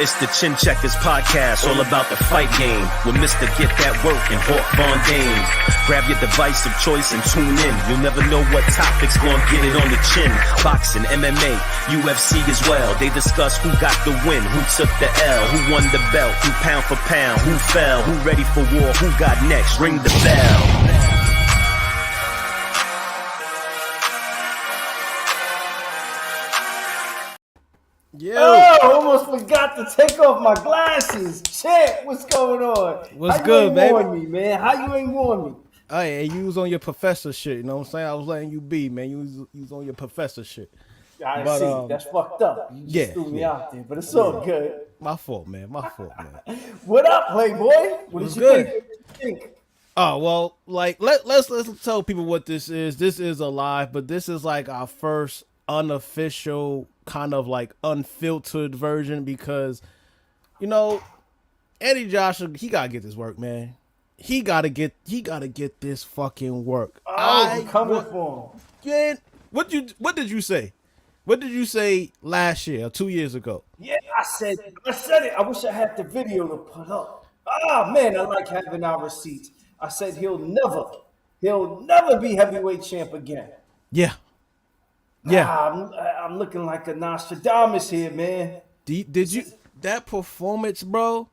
It's the Chin Checkers podcast, all about the fight game with Mr. Get That Work and Hawk Von Dame. Grab your device of choice and tune in. You'll never know what topics gonna get it on the chin. Boxing, MMA, UFC as well. They discuss who got the win, who took the L, who won the belt, who pound for pound, who fell, who ready for war, who got next. Ring the bell. Yo, I almost forgot to take off my glasses. Shit, what's going on? What's How good, you baby? warn me, man? How you ain't warn me? Hey, you was on your professor shit, you know what I'm saying? I was letting you be, man. You was on your professor shit. I see. That's fucked up. You just threw me out there, but it's all good. My fault, man. What up, Playboy? What did you think? Oh, well, like, let's tell people what this is. This is a live, but this is like our first unofficial, kind of like unfiltered version because, you know, Eddie Joshua, he gotta get this work, man. He gotta get this fucking work. I'm coming for him. Yeah, what did you say? What did you say last year or 2 years ago? Yeah, I said it. I wish I had the video to put up. Ah, man, I like having our receipts. I said he'll never be heavyweight champ again. Yeah. I'm looking like a Nostradamus here, man. Did you that performance, bro?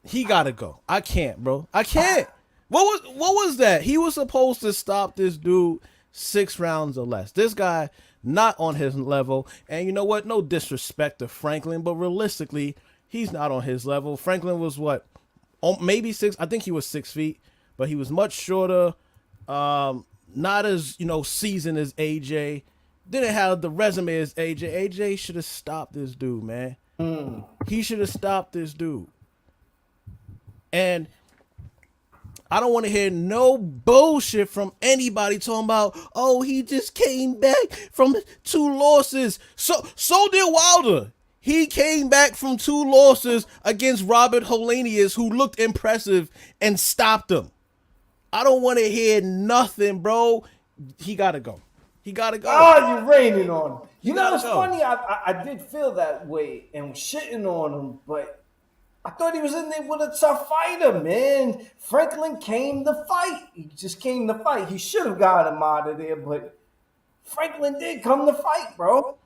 He gotta go. I can't, bro. I can't. What was that? He was supposed to stop this dude 6 rounds or less. This guy not on his level. And you know what? No disrespect to Franklin, but realistically, he's not on his level. Franklin was what? Maybe 6. I think he was 6 feet, but he was much shorter. Not as, seasoned as AJ. Didn't have the resume as AJ. AJ should have stopped this dude, man. He should have stopped this dude. And I don't want to hear no bullshit from anybody talking about, oh, he just came back from 2 losses. So did Wilder. He came back from 2 losses against Robert Helenius, who looked impressive, and stopped him. I don't want to hear nothing, bro. He got to go. He got to go. Oh, you're raining on him. You know, it's funny. I did feel that way and was shitting on him, but I thought he was in there with a tough fighter, man. Franklin came to fight. He just came to fight. He should have got him out of there, but Franklin did come to fight, bro. All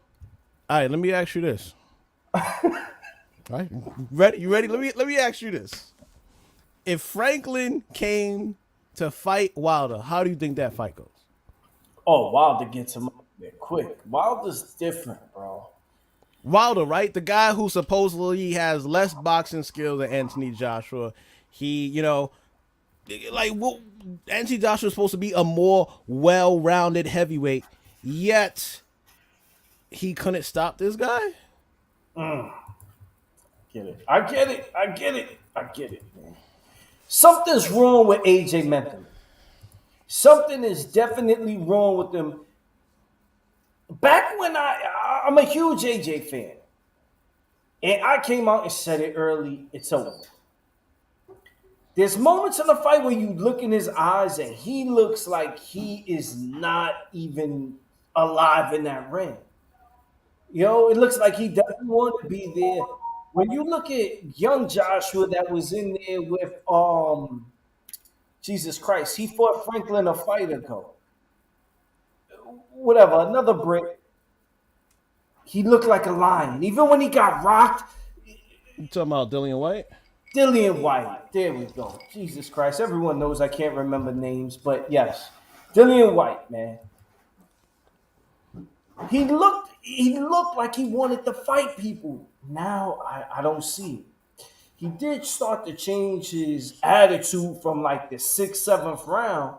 right, let me ask you this. All right, ready? You ready? Let me ask you this. If Franklin came to fight Wilder, how do you think that fight goes? Oh, Wilder gets him up there quick. Wilder's different, bro. Wilder, right? The guy who supposedly has less boxing skills than Anthony Joshua. He, Anthony Joshua is supposed to be a more well-rounded heavyweight, yet he couldn't stop this guy? Get it. I get it, man. Something's wrong with AJ mentally. Something is definitely wrong with him. Back when I'm a huge AJ fan, and I came out and said it early, it's over. There's moments in the fight where you look in his eyes and he looks like he is not even alive in that ring. It looks like he doesn't want to be there. When you look at young Joshua that was in there with Jesus Christ, he fought Franklin a fight ago. Whatever, another brick. He looked like a lion. Even when he got rocked. You talking about Dillian White? Dillian White. There we go. Jesus Christ. Everyone knows I can't remember names, but yes. Dillian White, man. He looked like he wanted to fight people. Now I don't see it. He did start to change his attitude from like the 6th, 7th round.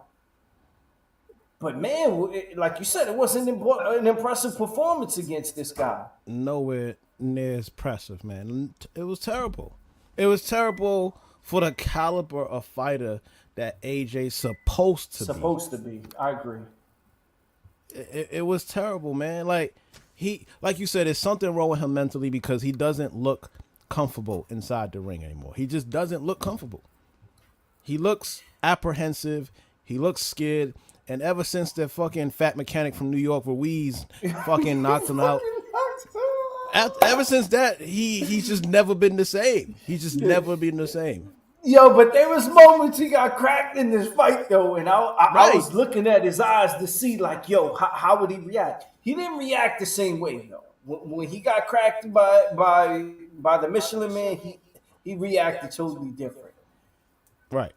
But man, like you said, it wasn't an impressive performance against this guy. Nowhere near as impressive, man. It was terrible. It was terrible for the caliber of fighter that AJ's supposed to be. I agree. It was terrible, man. Like you said, there's something wrong with him mentally because he doesn't look comfortable inside the ring anymore. He just doesn't look comfortable. He looks apprehensive. He looks scared. And ever since the fucking fat mechanic from New York, Ruiz, fucking knocked him out, Ever since that, he's just never been the same. He's just never been the same. Yo, but there was moments he got cracked in this fight though, and I Right. was looking at his eyes to see like, yo, how would he react? He didn't react the same way though. When he got cracked by the Michelin Man, he reacted totally different. Right.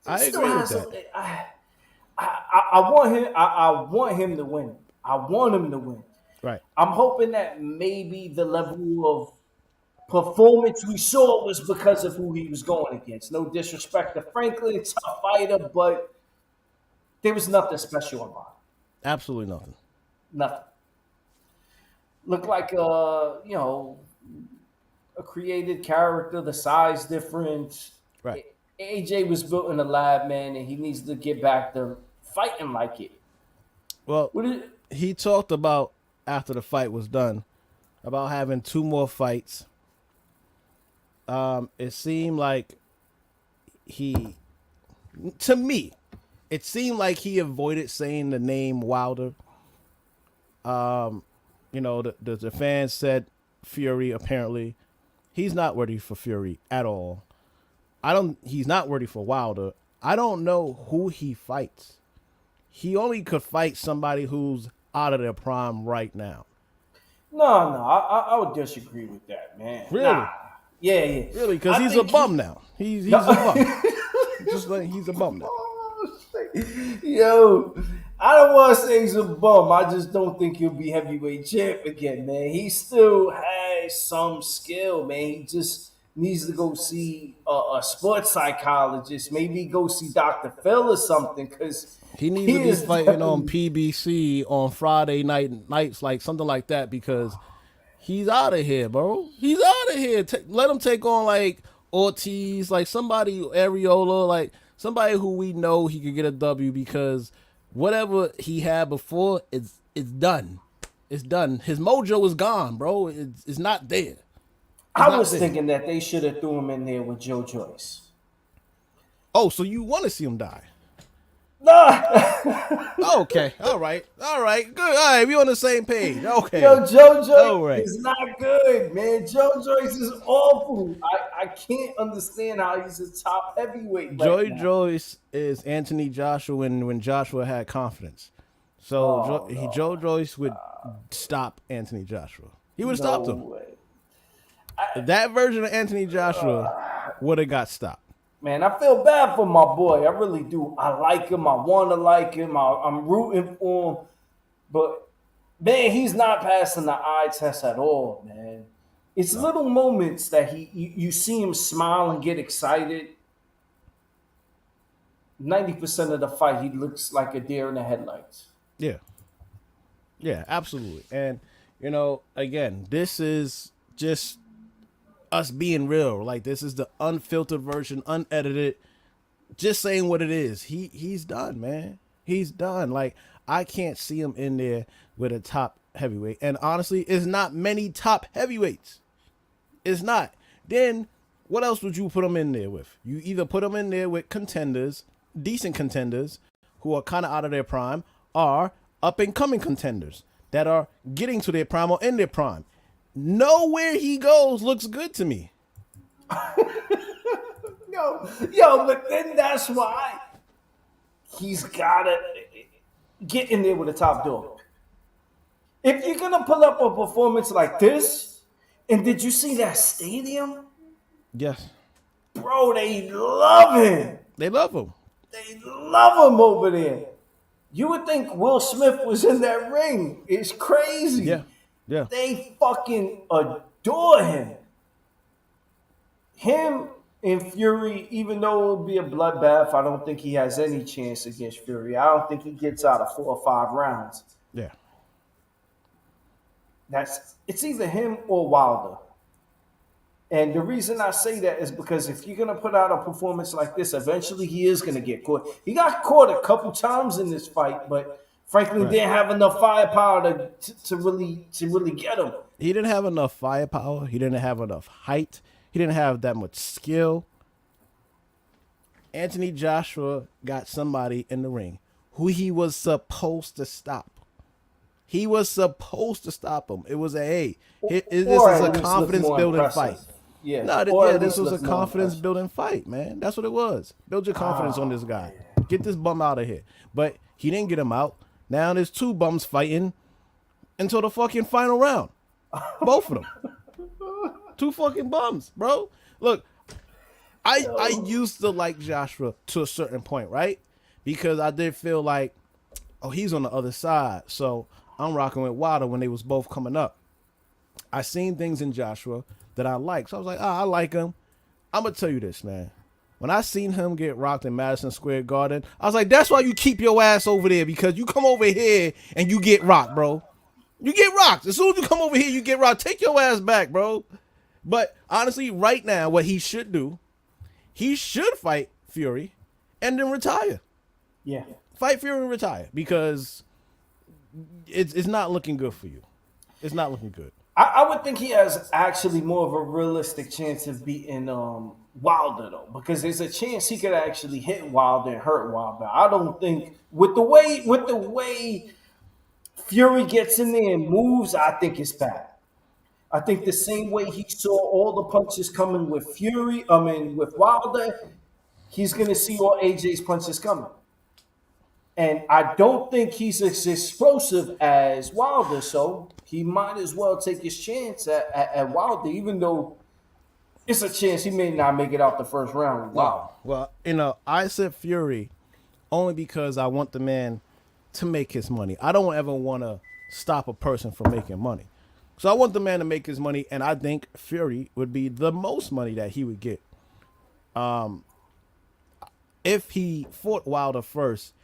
I Still agree with has that. I want him. I want him to win. I want him to win. Right. I'm hoping that maybe the level of performance we saw was because of who he was going against. No disrespect to Franklin, tough fighter, but there was nothing special about it. Absolutely nothing. Nothing. Looked like a created character, the size difference. Right. AJ was built in a lab, man, and he needs to get back to fighting like it. Well, What is, he talked about after the fight was done about having 2 more fights. It seemed like to me, it seemed like he avoided saying the name Wilder. The fans said Fury. Apparently, he's not ready for Fury at all. He's not ready for Wilder. I don't know who he fights. He only could fight somebody who's out of their prime right now. no, I would disagree with that, man. Really? Nah. Yeah. Really, because I he's a think bum now. He's a bum. Just like he's a bum now. Yo, I don't want to say he's a bum. I just don't think he'll be heavyweight champ again, man. He still has some skill, man. He just needs to go see a sports psychologist. Maybe go see Dr. Phil or something, because He needs to be fighting on PBC on Friday nights, like something like that, because he's out of here, bro. He's out of here. Let him take on like Ortiz, like somebody, Areola, like somebody who we know he could get a W, because whatever he had before, it's done. It's done. His mojo is gone, bro. It's not there. I was thinking that they should have threw him in there with Joe Joyce. Oh, so you want to see him die? No. Okay. All right. Good. All right. We on the same page. Okay. Yo, Joe Joyce All right. is not good, man. Joe Joyce is awful. I can't understand how he's a top heavyweight. Joy now. Joyce is Anthony Joshua when Joshua had confidence. So Joe Joyce would stop Anthony Joshua. He would have stopped him. way. That version of Anthony Joshua would have got stopped. Man, I feel bad for my boy. I really do. I like him. I want to like him. I'm rooting for him. But, man, he's not passing the eye test at all, man. It's little moments that you see him smile and get excited. 90% of the fight, he looks like a deer in the headlights. Yeah. Yeah, absolutely. And, again, this is just us being real. Like, this is the unfiltered version, unedited, just saying what it is. He's done, man. He's done. Like, I can't see him in there with a top heavyweight. And honestly, it's not many top heavyweights. It's not. Then what else would you put him in there with? You either put him in there with contenders, decent contenders, who are kind of out of their prime, or up and coming contenders that are getting to their prime or in their prime. Nowhere he goes looks good to me. Yo, but then that's why he's got to get in there with a top dog. If you're going to pull up a performance like this, and did you see that stadium? Yes. Bro, they love him. They love him. They love him over there. You would think Will Smith was in that ring. It's crazy. Yeah. Yeah. They fucking adore him. Him and Fury, even though it will be a bloodbath, I don't think he has any chance against Fury. I don't think he gets out of 4 or 5 rounds. Yeah. It's either him or Wilder. And the reason I say that is because if you're going to put out a performance like this, eventually he is going to get caught. He got caught a couple times in this fight, but Franklin didn't have enough firepower to really get him. He didn't have enough firepower. He didn't have enough height. He didn't have that much skill. Anthony Joshua got somebody in the ring who he was supposed to stop. He was supposed to stop him. It was this is Or a at least look confidence more building impressive. fight. Yeah, No, or at this least was a look more confidence impressive. building fight, man. That's what it was. Build your confidence on this guy. Get this bum out of here. But he didn't get him out. Now there's two bums fighting until the fucking final round. Both of them. Two fucking bums, bro. Look, I used to like Joshua to a certain point, right? Because I did feel like, oh, he's on the other side. So I'm rocking with Wilder when they was both coming up. I seen things in Joshua that I like. So I was like, I like him. I'm going to tell you this, man. When I seen him get rocked in Madison Square Garden, I was like, that's why you keep your ass over there, because you come over here and you get rocked, bro. You get rocked. As soon as you come over here, you get rocked. Take your ass back, bro. But honestly, right now, what he should do, he should fight Fury and then retire. Yeah. Fight Fury and retire, because it's not looking good for you. It's not looking good. I would think he has actually more of a realistic chance of beating Wilder, though, because there's a chance he could actually hit Wilder and hurt Wilder. I don't think with the way Fury gets in there and moves, I think it's bad. I think the same way he saw all the punches coming with with Wilder, he's gonna see all AJ's punches coming. And I don't think he's as explosive as Wilder, so he might as well take his chance at Wilder, even though it's a chance he may not make it out the first round with Wilder. Well, I said Fury only because I want the man to make his money. I don't ever want to stop a person from making money. So I want the man to make his money, and I think Fury would be the most money that he would get. If he fought Wilder first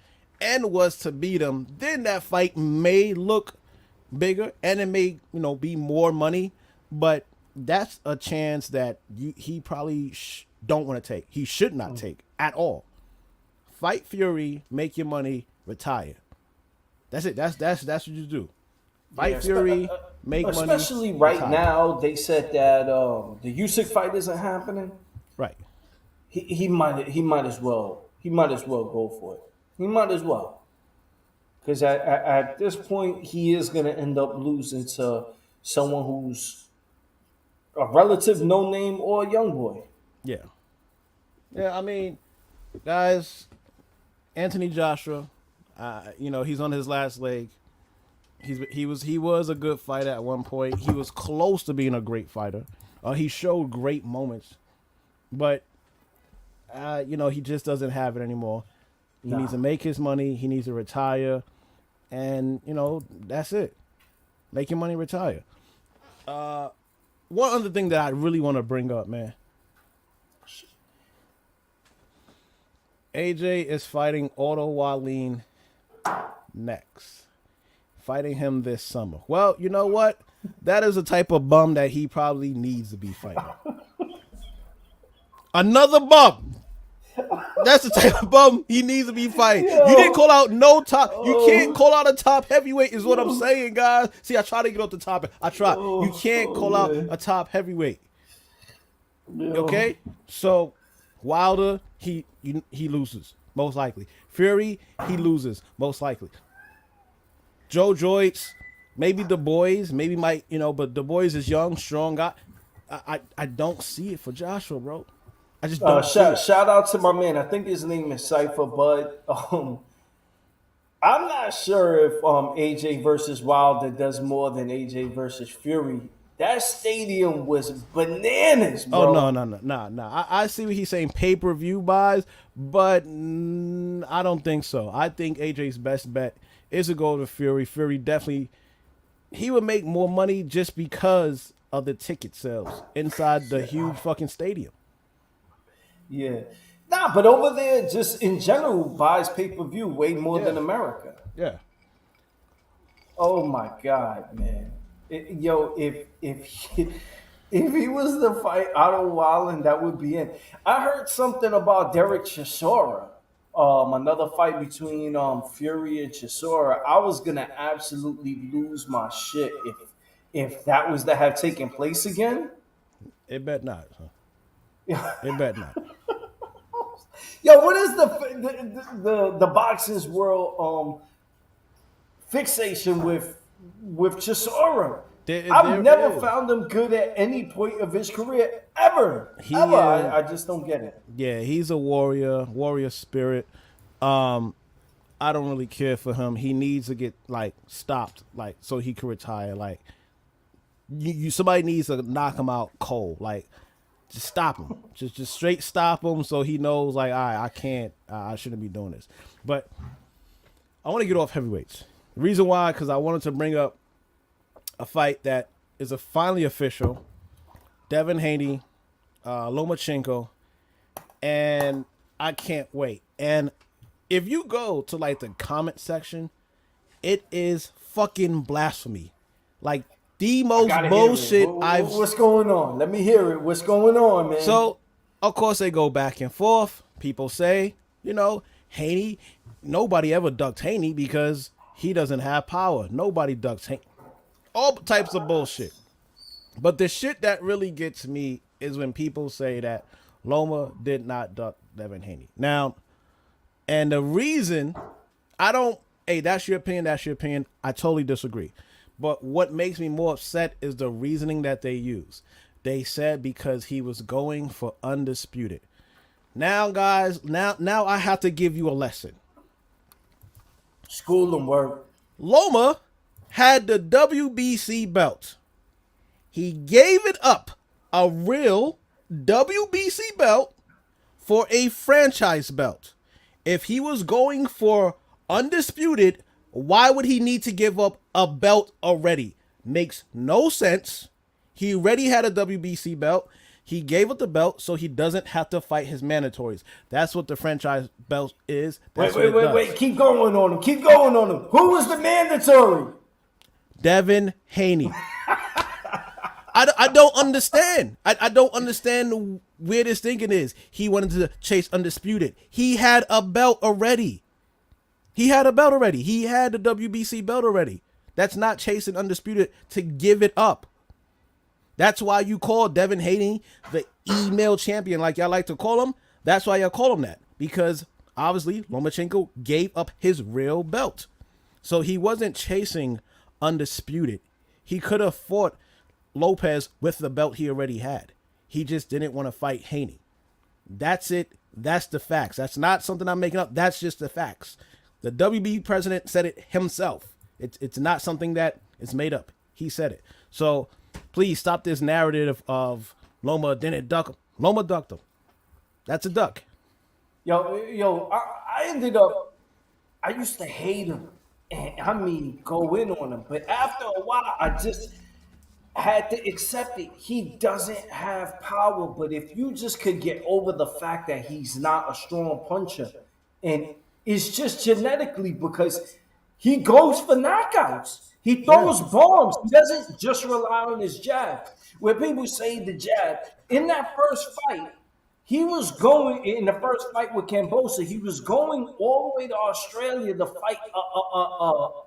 and was to beat him, then that fight may look bigger and it may, be more money, but that's a chance that he probably don't want to take. He should not take at all. Fight Fury, make your money, retire. That's it. That's what you do. Fight Fury, make money. Especially right retire. now, they said that the Usyk fight isn't happening. Right. He might as well go for it. He might as well, because at this point he is going to end up losing to someone who's a relative no name or a young boy. Yeah. Yeah, I mean, guys, Anthony Joshua, he's on his last leg. He was a good fighter at one point. He was close to being a great fighter. He showed great moments, but he just doesn't have it anymore. He needs to make his money. He needs to retire, and that's it. Make your money, retire. One other thing that I really want to bring up, man. AJ is fighting Otto Wallin next. Fighting him this summer. Well, you know what? That is a type of bum that he probably needs to be fighting. Another bum. That's the type of bum he needs to be fighting. You didn't call out no top. You can't call out a top heavyweight is what I'm saying, guys. See, I try to get off the topic. I try. You can't call out a top heavyweight. Okay? So, Wilder, he loses, most likely. Fury, he loses, most likely. Joe Joyce, maybe the boys, but the boys is young, strong guy. I don't see it for Joshua, bro. I just don't see it. Shout out to my man. I think his name is Cypher, but I'm not sure if AJ versus Wilder does more than AJ versus Fury. That stadium was bananas, bro. Oh, no. I see what he's saying, pay-per-view buys, but I don't think so. I think AJ's best bet is to go to Fury. Fury definitely, he would make more money just because of the ticket sales inside the huge fucking stadium. Yeah. Nah, but over there, just in general, buys pay-per-view way more than America. Yeah. Oh my God, man. If he was to fight Otto Wallin, that would be it. I heard something about Derek Chisora. Another fight between Fury and Chisora. I was gonna absolutely lose my shit if that was to have taken place again. It bet not. Huh? It bet not. Yo, what is the boxing's world fixation with with Chisora. There I've never is. found him good at any point of his career ever. He ever. is. I just don't get it. Yeah, he's a warrior spirit. I don't really care for him. He needs to get like stopped, like so he can retire. Like you somebody needs to knock him out cold. Like just stop him. Just straight stop him so he knows like all right, I can't I shouldn't be doing this. But I want to get off heavyweights. The reason why, because I wanted to bring up a fight that is finally official. Devin Haney, Lomachenko, and I can't wait. And if you go to like the comment section, it is fucking blasphemy. Like the most bullshit What's going on? Let me hear it. What's going on, man? So, of course, they go back and forth. People say, Haney, nobody ever ducked Haney because he doesn't have power. Nobody ducks Haney. All types of bullshit. But the shit that really gets me is when people say that Loma did not duck Devin Haney. Now, and the reason, that's your opinion. I totally disagree. But what makes me more upset is the reasoning that they use. They said because he was going for undisputed. Now, guys, now I have to give you a lesson. School and work. Loma had the WBC belt. He gave it up, a real WBC belt, for a franchise belt. If he was going for undisputed, why would he need to give up a belt already? Makes no sense. He already had a WBC belt. He gave up the belt so he doesn't have to fight his mandatories. That's what the franchise belt is. That's Wait. Keep going on him. Who was the mandatory? Devin Haney. I don't understand. I don't understand where this thinking is. He wanted to chase undisputed. He had a belt already. He had the WBC belt already. That's not chasing undisputed to give it up. That's why you call Devin Haney the email champion, like y'all like to call him. That's why y'all call him that. Because obviously Lomachenko gave up his real belt. So he wasn't chasing undisputed. He could have fought Lopez with the belt he already had. He just didn't want to fight Haney. That's it. That's the facts. That's not something I'm making up. That's just the facts. The WB president said it himself. It's not something that is made up. He said it. So please stop this narrative of Loma didn't duck him. Loma ducked him. That's a duck. Yo, I ended up, I used to hate him. And go in on him. But after a while, I just had to accept it. He doesn't have power. But if you just could get over the fact that he's not a strong puncher, and it's just genetically because he goes for knockouts. He throws bombs. He doesn't just rely on his jab. Where people say the jab, in that first fight, he was going, in the first fight with Kambosos, he was going all the way to Australia to fight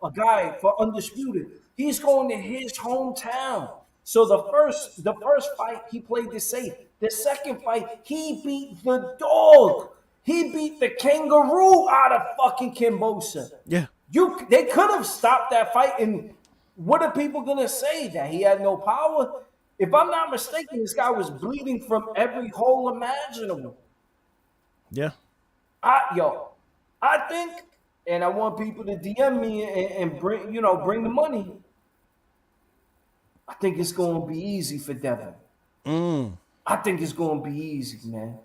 a guy for undisputed. He's going to his hometown. So the first fight, he played it safe. The second fight, he beat the dog. He beat the kangaroo out of fucking Kambosos. Yeah. They could have stopped that fight, and what are people gonna say? That he had no power? If I'm not mistaken, this guy was bleeding from every hole imaginable. Yeah. I think, and I want people to DM me and bring the money. I think it's gonna be easy for Devin. I think it's gonna be easy, man.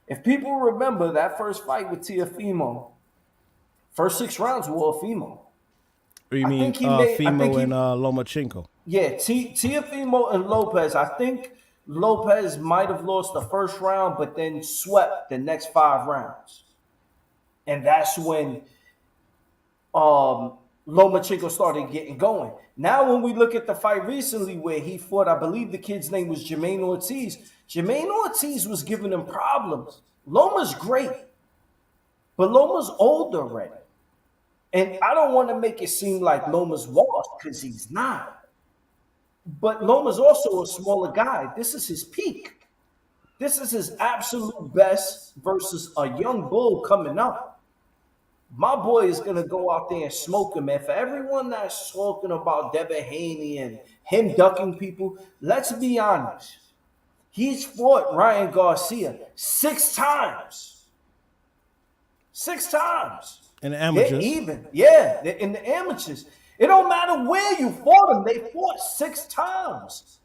If people remember that first fight with Teofimo, first 6 rounds were Teofimo. Or you mean Fimo and Lomachenko? Yeah, Teofimo and Lopez. I think Lopez might have lost the first round, but then swept the next 5 rounds. And that's when Lomachenko started getting going. Now, when we look at the fight recently where he fought, I believe the kid's name was Jermaine Ortiz. Jermaine Ortiz was giving him problems. Loma's great, but Loma's old already. And I don't want to make it seem like Loma's lost because he's not. But Loma's also a smaller guy. This is his peak. This is his absolute best versus a young bull coming up. My boy is gonna go out there and smoke him, man. For everyone that's talking about Devin Haney and him ducking people, let's be honest. He's fought Ryan Garcia 6 times. 6 times. In the They're amateurs. even. Yeah, they're in the amateurs. It don't matter where you fought them. They fought 6 times.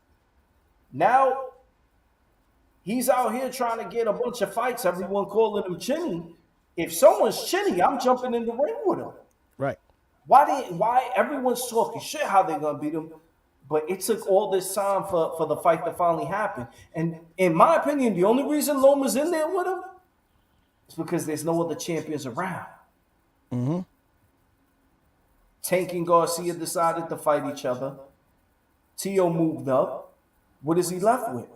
Now he's out here trying to get a bunch of fights. Everyone calling him chinny. If someone's chinny, I'm jumping in the ring with him. Right. Why everyone's talking shit how they're gonna beat him, but it took all this time for the fight to finally happen. And in my opinion, the only reason Loma's in there with him is because there's no other champions around. Mm-hmm. Tank and Garcia decided to fight each other. Tio moved up. What is he left with?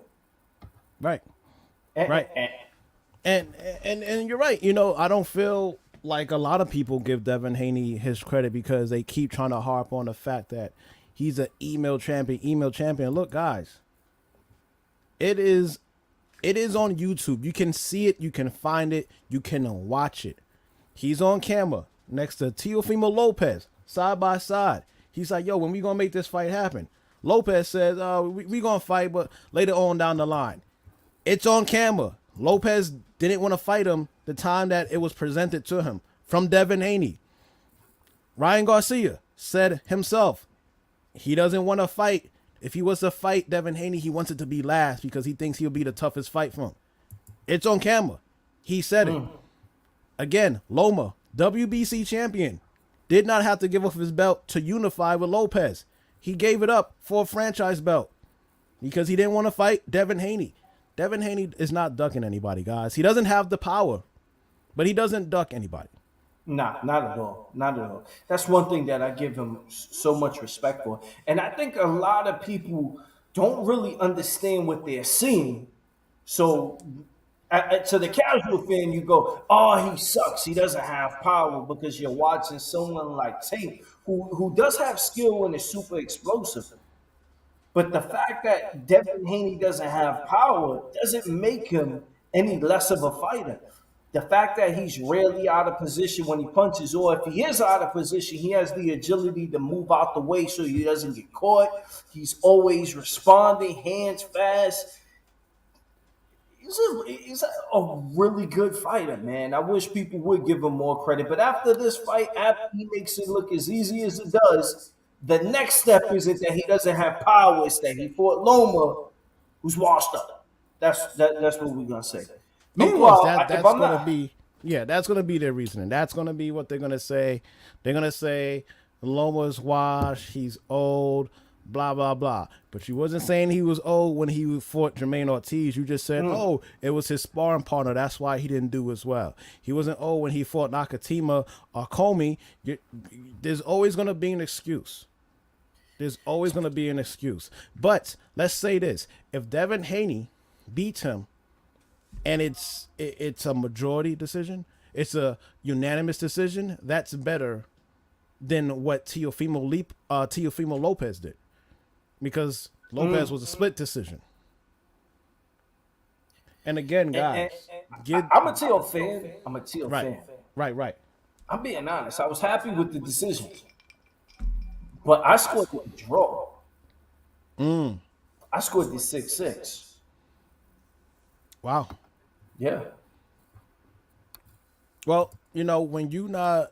Right. And, Right. And you're right. You know, I don't feel like a lot of people give Devin Haney his credit because they keep trying to harp on the fact that he's an email champion. Look, guys, it is on YouTube. You can see it, you can find it, you can watch it. He's on camera next to Teofimo Lopez, side by side. He's like, yo, when we gonna make this fight happen? Lopez says, we gonna fight, but later on down the line. It's on camera. Lopez didn't want to fight him the time that it was presented to him from Devin Haney. Ryan Garcia said himself, he doesn't want to fight. If he was to fight Devin Haney, he wants it to be last because he thinks he'll be the toughest fight for him. It's on camera. He said it. Again, Loma, WBC champion, did not have to give up his belt to unify with Lopez. He gave it up for a franchise belt because he didn't want to fight Devin Haney. Devin Haney is not ducking anybody, guys. He doesn't have the power, but he doesn't duck anybody. Nah, not at all. Not at all. That's one thing that I give him so much respect for. And I think a lot of people don't really understand what they're seeing. So to the casual fan, you go, oh, he sucks. He doesn't have power because you're watching someone like Tank who does have skill and is super explosive. But the fact that Devin Haney doesn't have power doesn't make him any less of a fighter. The fact that he's rarely out of position when he punches, or if he is out of position, he has the agility to move out the way so he doesn't get caught. He's always responding, hands fast. He's a really good fighter, man. I wish people would give him more credit. But after this fight, after he makes it look as easy as it does, the next step isn't that he doesn't have power. It's that he fought Loma, who's washed up. That's what we're gonna say. Meanwhile, that's gonna be their reasoning. That's gonna be what they're gonna say. They're gonna say Loma's washed, he's old, blah blah blah. But you wasn't saying he was old when he fought Jermaine Ortiz. You just said, oh, it was his sparring partner. That's why he didn't do as well. He wasn't old when he fought Nakatima or Comey. There's always gonna be an excuse. There's always going to be an excuse. But let's say this. If Devin Haney beats him and it's a majority decision, it's a unanimous decision, that's better than what Teofimo Lopez did. Because Lopez was a split decision. And again, guys. I'm a Teo fan. fan. Right. I'm being honest. I was happy with the decision. But I scored the draw. I scored the 6-6. Wow. Yeah. Well, when you not,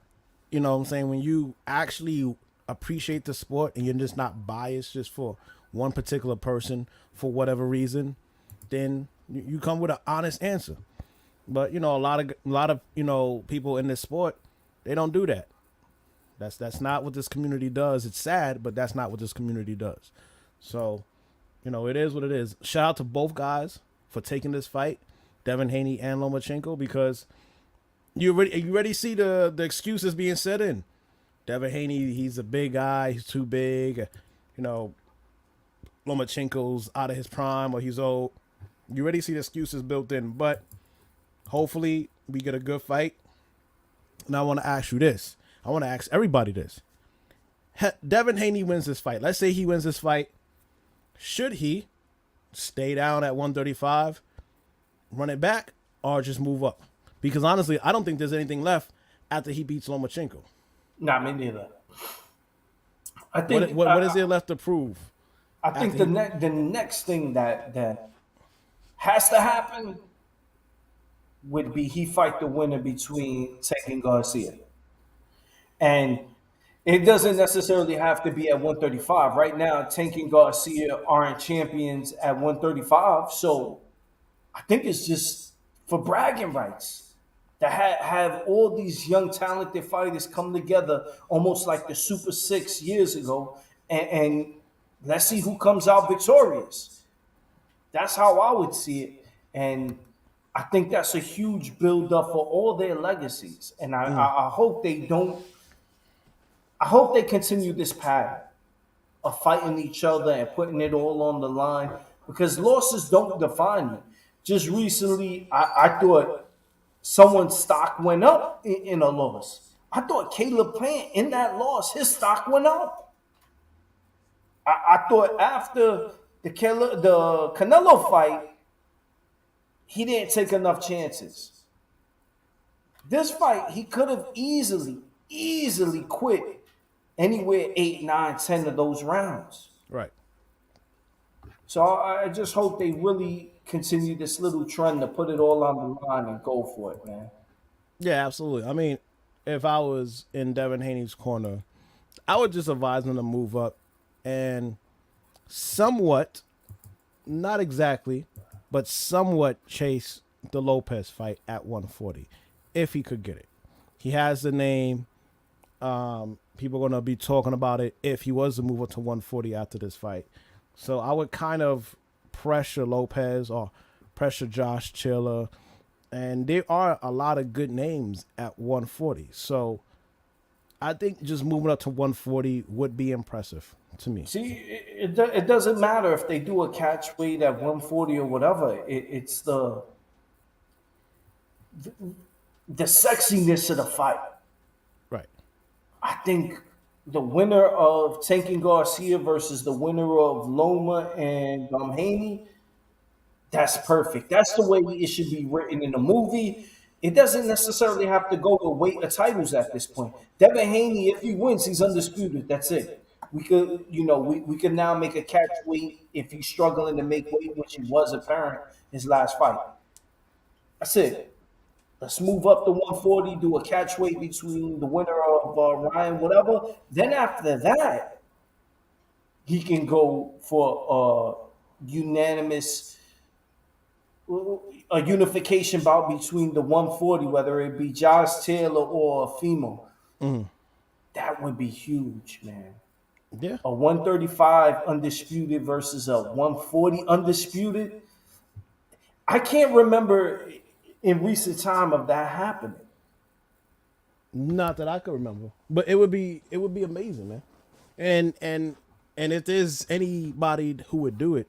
what I'm saying, when you actually appreciate the sport and you're just not biased just for one particular person for whatever reason, then you come with an honest answer. But, a lot of people in this sport, they don't do that. That's not what this community does. It's sad, but that's not what this community does. So, it is what it is. Shout out to both guys for taking this fight, Devin Haney and Lomachenko, because you already see the excuses being set in. Devin Haney, he's a big guy. He's too big. Lomachenko's out of his prime or he's old. You already see the excuses built in, but hopefully we get a good fight. And I want to ask you this. I want to ask everybody this. Devin Haney wins this fight. Let's say he wins this fight. Should he stay down at 135, run it back, or just move up? Because honestly, I don't think there's anything left after he beats Lomachenko. Nah, me neither. I think What is there left to prove? I think the next thing that has to happen would be he fight the winner between Tank and Garcia. And it doesn't necessarily have to be at 135. Right now, Tank and Garcia aren't champions at 135. So I think it's just for bragging rights to have all these young, talented fighters come together almost like the Super Six years ago. And let's see who comes out victorious. That's how I would see it. And I think that's a huge build-up for all their legacies. And I hope they don't. I hope they continue this path of fighting each other and putting it all on the line because losses don't define me. Just recently, I thought someone's stock went up in a loss. I thought Caleb Plant in that loss, his stock went up. I thought after the Canelo fight, he didn't take enough chances. This fight, he could have easily quit anywhere 8, 9, 10 of those rounds. Right. So I just hope they really continue this little trend to put it all on the line and go for it, man. Yeah, absolutely. I mean, if I was in Devin Haney's corner, I would just advise him to move up and somewhat, not exactly, but somewhat chase the Lopez fight at 140 if he could get it. He has the name. People are going to be talking about it if he was to move up to 140 after this fight. So I would kind of pressure Lopez or pressure Josh Taylor. And there are a lot of good names at 140. So I think just moving up to 140 would be impressive to me. See, it doesn't matter if they do a catch weight at 140 or whatever. It's the sexiness of the fight. Right. I think the winner of Tank and Garcia versus the winner of Loma and Haney, that's perfect. That's the way it should be written in a movie. It doesn't necessarily have to go to weight of titles at this point. Devin Haney, if he wins, he's undisputed. That's it. We could, we could now make a catch weight if he's struggling to make weight, which he was apparent his last fight. That's it. Let's move up to 140, do a catch weight between the winner of Ryan, whatever. Then after that, he can go for a unification bout between the 140, whether it be Josh Taylor or Fimo. That would be huge, man. Yeah. A 135 undisputed versus a 140 undisputed. I can't remember in recent time of that happening. Not that I could remember, but it would be amazing, man. And if there's anybody who would do it,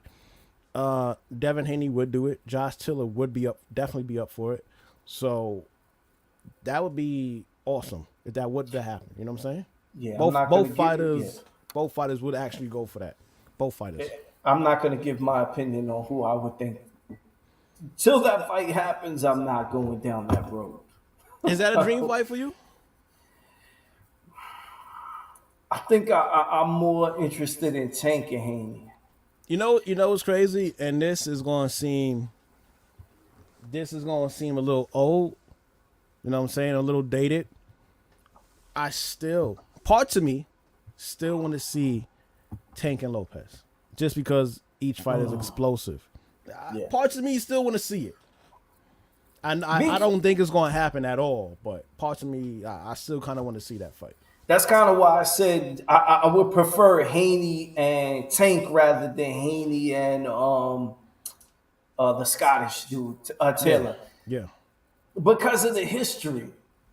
Devin Haney would do it. Josh Taylor would definitely be up for it. So that would be awesome if that would happen. You know what I'm saying? Yeah. Both fighters would actually go for that. Both fighters. I'm not going to give my opinion on who I would think. Till that fight happens, I'm not going down that road. Is that a dream fight for you? I think I'm more interested in Tank and Haney. You know what's crazy, and this is going to seem a little old. You know what I'm saying? A little dated. Parts of me still want to see Tank and Lopez, just because each fight is explosive. Yeah. Parts of me still want to see it. And I don't think it's going to happen at all, but parts of me, I still kind of want to see that fight. That's kind of why I said I would prefer Haney and Tank rather than Haney and the Scottish dude, Taylor. Yeah. Because of the history.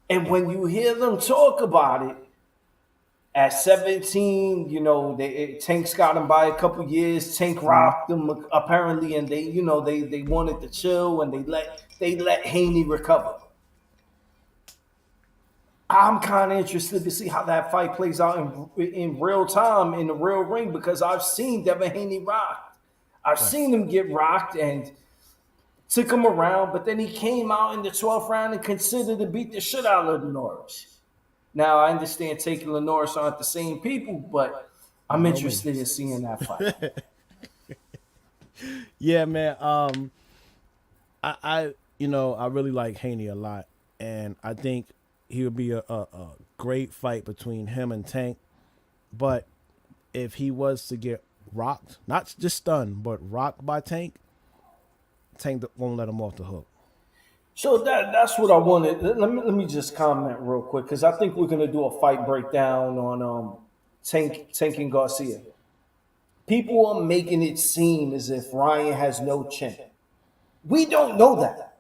And when you hear them talk about it, at 17, Tank's got him by a couple years. Tank rocked him apparently, and they wanted to chill and they let Haney recover. I'm kind of interested to see how that fight plays out in real time in the real ring because I've seen Devin Haney rocked. I've seen him get rocked, and took him around, but then he came out in the 12th round and considered to beat the shit out of Lenoris. Now, I understand Tank and Lenoris aren't the same people, but I'm interested in seeing that fight. Yeah, man. I really like Haney a lot, and I think he would be a great fight between him and Tank. But if he was to get rocked, not just stunned, but rocked by Tank won't let him off the hook. So that's what I wanted. Let me just comment real quick because I think we're gonna do a fight breakdown on Tank and Garcia. People are making it seem as if Ryan has no chin. We don't know that.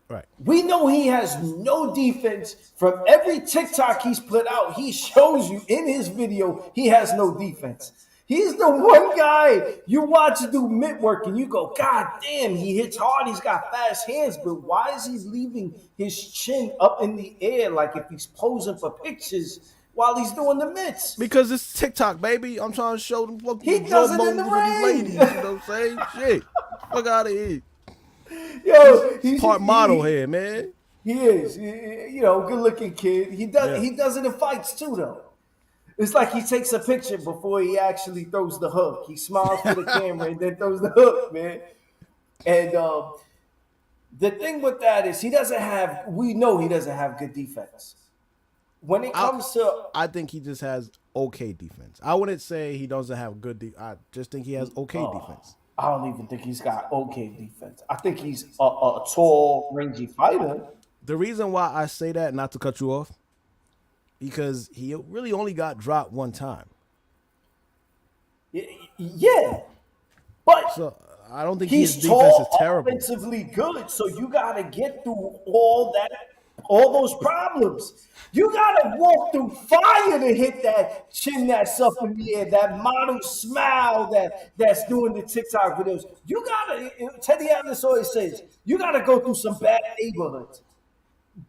Right. We know he has no defense. From every TikTok he's put out, he shows you in his video he has no defense. He's the one guy you watch do mitt work and you go, God damn, he hits hard, he's got fast hands, but why is he leaving his chin up in the air like if he's posing for pictures while he's doing the mitts? Because it's TikTok, baby. I'm trying to show them fucking He does it in the for these ring. ladies. You know what I'm saying? Shit. Fuck out of here. Yo, he's Part model here, man. He is, good looking kid. He does it in fights too, though. It's like he takes a picture before he actually throws the hook. He smiles for the camera and then throws the hook, man. And the thing with that is we know he doesn't have good defense. When it comes to... I think he just has okay defense. I wouldn't say he doesn't have good defense. I just think he has okay defense. I don't even think he's got okay defense. I think he's a tall, rangy fighter. The reason why I say that, not to cut you off, because he really only got dropped one time. Yeah. But so I don't think he's his defense is terrible. Offensively good, so you got to get through all those problems. You got to walk through fire to hit that chin that's up in the air, that model smile that's doing the TikTok videos. You got to, Teddy Atlas always says, you got to go through some bad neighborhoods.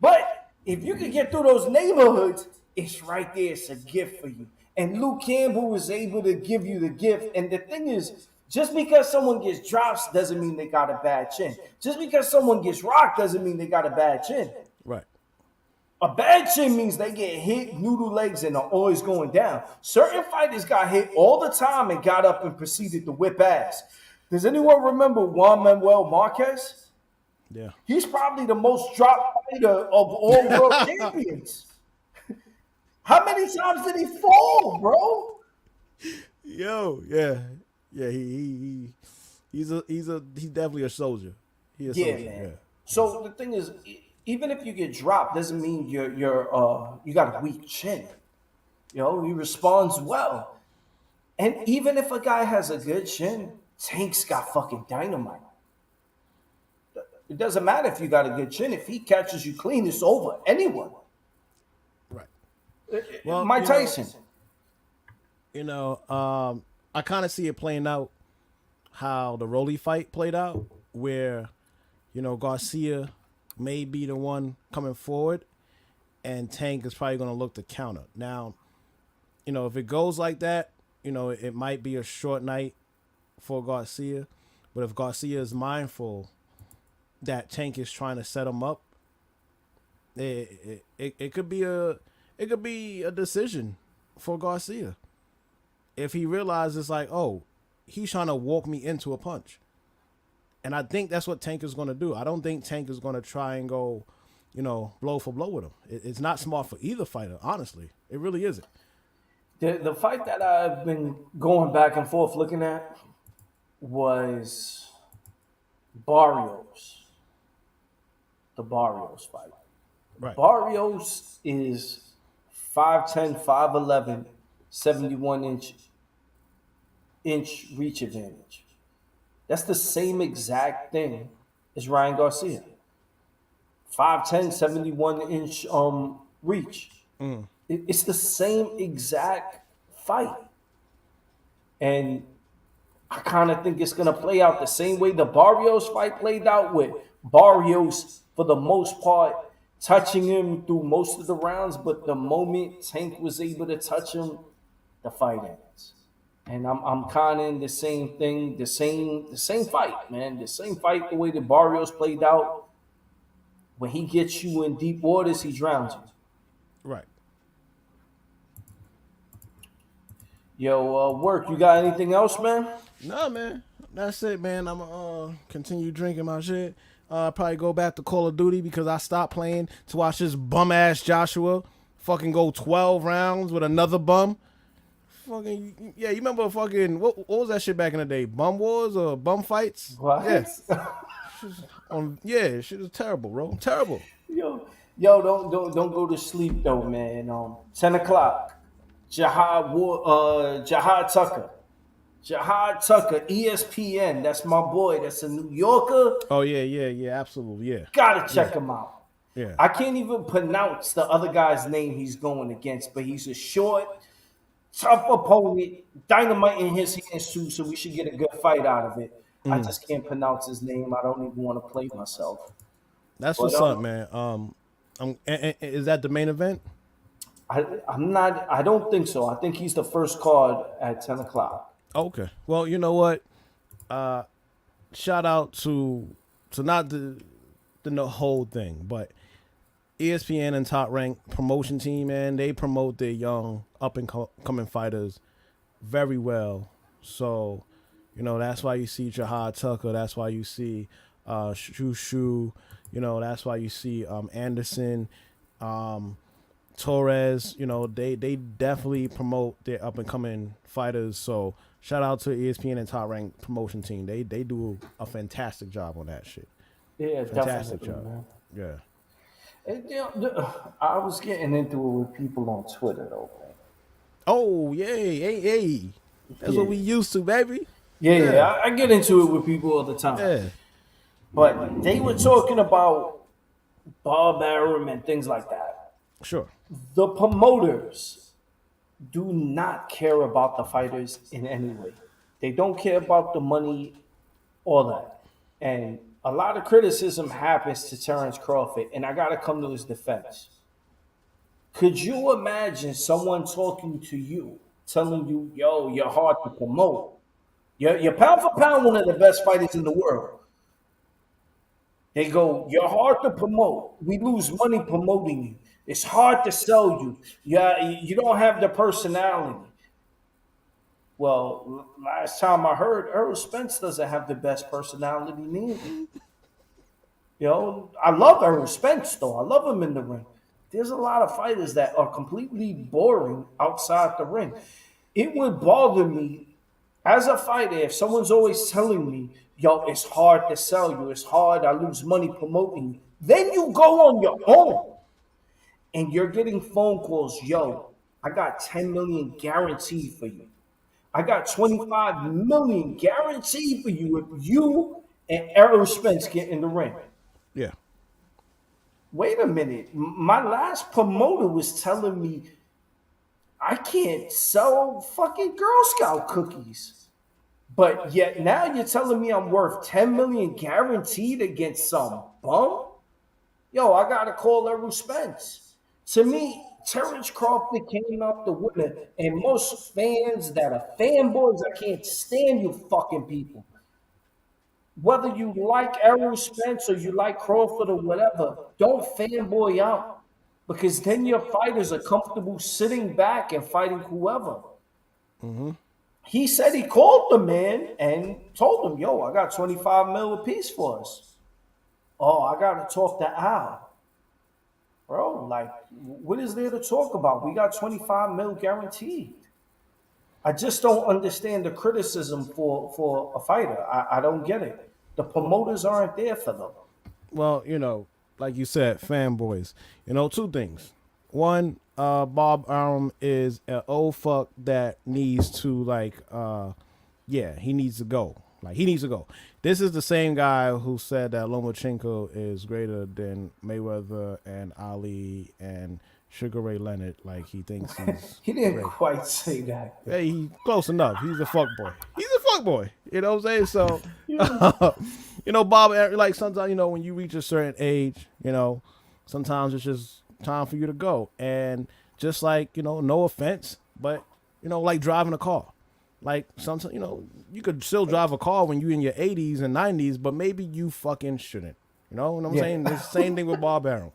But if you can get through those neighborhoods, it's right there. It's a gift for you. And Luke Campbell was able to give you the gift. And the thing is, just because someone gets drops doesn't mean they got a bad chin. Just because someone gets rocked doesn't mean they got a bad chin. Right. A bad chin means they get hit, noodle legs, and are always going down. Certain fighters got hit all the time and got up and proceeded to whip ass. Does anyone remember Juan Manuel Marquez? Yeah. He's probably the most dropped fighter of all world champions. How many times did he fall, bro? Yo, yeah. Yeah, he's definitely a soldier. He's a soldier. Man. Yeah. So the thing is, even if you get dropped, doesn't mean you got a weak chin. He responds well. And even if a guy has a good chin, Tank's got fucking dynamite. It doesn't matter if you got a good chin. If he catches you clean, it's over. Anyone. Right. Well, Mike Tyson. I kind of see it playing out how the Rolly fight played out, where, Garcia may be the one coming forward, and Tank is probably going to look to counter. Now, if it goes like that, it might be a short night for Garcia, but if Garcia is mindful that Tank is trying to set him up, it could be a decision for Garcia. If he realizes like, oh, he's trying to walk me into a punch. And I think that's what Tank is going to do. I don't think Tank is going to try and go, blow for blow with him. It's not smart for either fighter, honestly. It really isn't. The fight that I've been going back and forth looking at was Barrios. The Barrios fight. Right. Barrios is 5'10", 5'11", 71-inch reach advantage. That's the same exact thing as Ryan Garcia. 5'10", 71-inch reach. It's the same exact fight. And I kind of think it's going to play out the same way the Barrios fight played out, with Barrios, for the most part, touching him through most of the rounds, but the moment Tank was able to touch him, the fight ends. And I'm kind of in the same thing, the same fight, man. The same fight, the way that Barrios played out. When he gets you in deep waters, he drowns you. Right. Yo, work. You got anything else, man? Nah, man. That's it, man. I'm gonna continue drinking my shit. Probably go back to Call of Duty because I stopped playing to watch this bum ass Joshua fucking go 12 rounds with another bum. Fucking yeah, you remember fucking what was that shit back in the day? Bum wars or bum fights? What? Yeah. Shit is terrible, bro. Terrible. Yo, don't go to sleep though, man. 10 o'clock. Jahad Tucker. Jahad Tucker, ESPN. That's my boy. That's a New Yorker. Oh yeah, absolutely, yeah. Gotta check him out. Yeah. I can't even pronounce the other guy's name he's going against, but he's a short, tough opponent, dynamite in his hands too, so we should get a good fight out of it. I just can't pronounce his name. I don't even want to play myself. That's what's up, man. Is that the main event? I'm not. I don't think so. I think he's the first card at 10 o'clock. Okay. Well, you know what? Shout out to not the whole thing, but ESPN and Top Rank promotion team, man. They promote their young up and coming fighters very well. So, you know, that's why you see Jahad Tucker. That's why you see Shushu. You know, that's why you see Anderson, Torres. You know, they definitely promote their up and coming fighters. So shout out to ESPN and Top Rank promotion team. They do a fantastic job on that shit. Yeah, Fantastic definitely, job. man. Yeah. And, I was getting into it with people on Twitter though, man. Oh, yay, hey. That's what we used to, baby. Yeah. I get into it with people all the time. Yeah. But they were talking about Bob Arum and things like that. Sure. The promoters do not care about the fighters in any way. They don't care about the money, all that. And a lot of criticism happens to Terrence Crawford, and I got to come to his defense. Could you imagine someone talking to you, telling you, yo, you're hard to promote? You're pound for pound one of the best fighters in the world. They go, you're hard to promote. We lose money promoting you. It's hard to sell you. You don't have the personality. Well, last time I heard, Errol Spence doesn't have the best personality neither. You know, I love Errol Spence, though. I love him in the ring. There's a lot of fighters that are completely boring outside the ring. It would bother me as a fighter if someone's always telling me, yo, it's hard to sell you. It's hard. I lose money promoting you. Then you go on your own and you're getting phone calls. Yo, I got 10 million guaranteed for you. I got 25 million guaranteed for you if you and Errol Spence get in the ring. Yeah. Wait a minute. My last promoter was telling me I can't sell fucking Girl Scout cookies. But yet now you're telling me I'm worth 10 million guaranteed against some bum? Yo, I gotta call Errol Spence. To me, Terrence Crawford came out the winner, and most fans that are fanboys, I can't stand you fucking people. Whether you like Errol Spence or you like Crawford or whatever, don't fanboy out, because then your fighters are comfortable sitting back and fighting whoever. Mm-hmm. He said he called the man and told him, yo, I got 25 mil apiece for us. Oh, I got to talk to Al. Bro, like, what is there to talk about? We got 25 mil guaranteed. I just don't understand the criticism for a fighter. I don't get it. The promoters aren't there for them. Well, you know, like you said, fanboys. You know, two things. One, Bob Arum is an old fuck that needs to, like, he needs to go. Like, he needs to go. This is the same guy who said that Lomachenko is greater than Mayweather and Ali and Sugar Ray Leonard. Like, he thinks he's He didn't great. quite say that. Hey, he close enough. He's a fuck boy. He's a fuck boy. You know what I'm saying? So, you know, Bob, like, sometimes, you know, when you reach a certain age, you know, sometimes it's just time for you to go. And just like, you know, no offense, but, you know, like driving a car. Like sometimes, you could still drive a car when you're in your 80s and 90s, but maybe you fucking shouldn't. You know what I'm saying? It's the same thing with Bob Arum.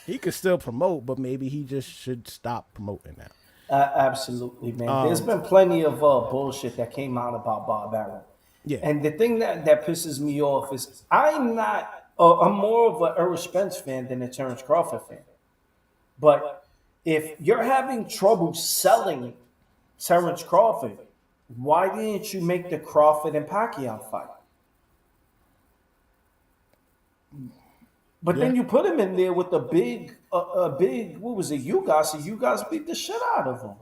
He could still promote, but maybe he just should stop promoting now. Absolutely, man. There's been plenty of bullshit that came out about Bob Arum. Yeah. And the thing that pisses me off is I'm more of an Errol Spence fan than a Terrence Crawford fan. But if you're having trouble selling Terrence Crawford, why didn't you make the Crawford and Pacquiao fight? But then you put him in there with a big, what was it, Ugas, and Ugas beat the shit out of him.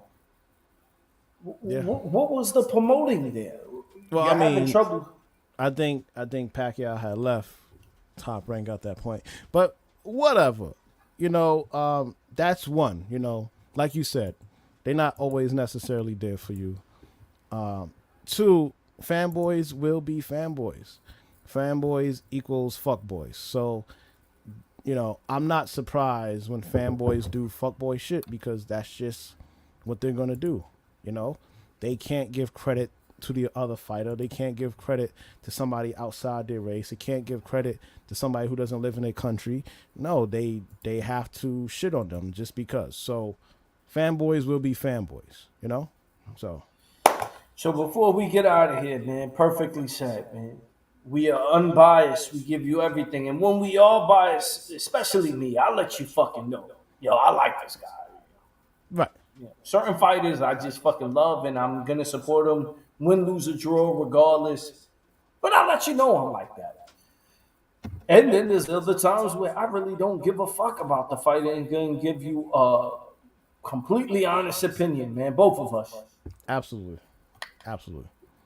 Yeah. What was the promoting there? Well, You're having trouble. I think Pacquiao had left. Top Rank got that point, but whatever. That's one. Like you said, they're not always necessarily there for you. Two, fanboys will be fanboys. Fanboys equals fuckboys. So, I'm not surprised when fanboys do fuckboy shit because that's just what they're gonna do. They can't give credit to the other fighter. They can't give credit to somebody outside their race. They can't give credit to somebody who doesn't live in their country. No, they have to shit on them just because. So fanboys will be fanboys, So before we get out of here, man, perfectly said, man. We are unbiased. We give you everything. And when we are biased, especially me, I'll let you fucking know. Yo, I like this guy. Right. Yeah. Certain fighters I just fucking love, and I'm going to support them, win, lose, or draw, regardless. But I'll let you know I'm like that. And then there's other times where I really don't give a fuck about the fighter and going to give you a completely honest opinion, man. Both of us. Absolutely.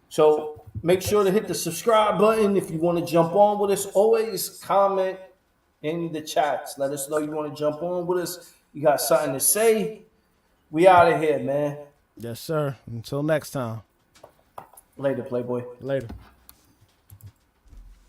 So make sure to hit the subscribe button if you want to jump on with us. Always comment in the chats. Let us know you want to jump on with us. You got something to say. We out of here, man. Yes, sir. Until next time. Later, Playboy. Later.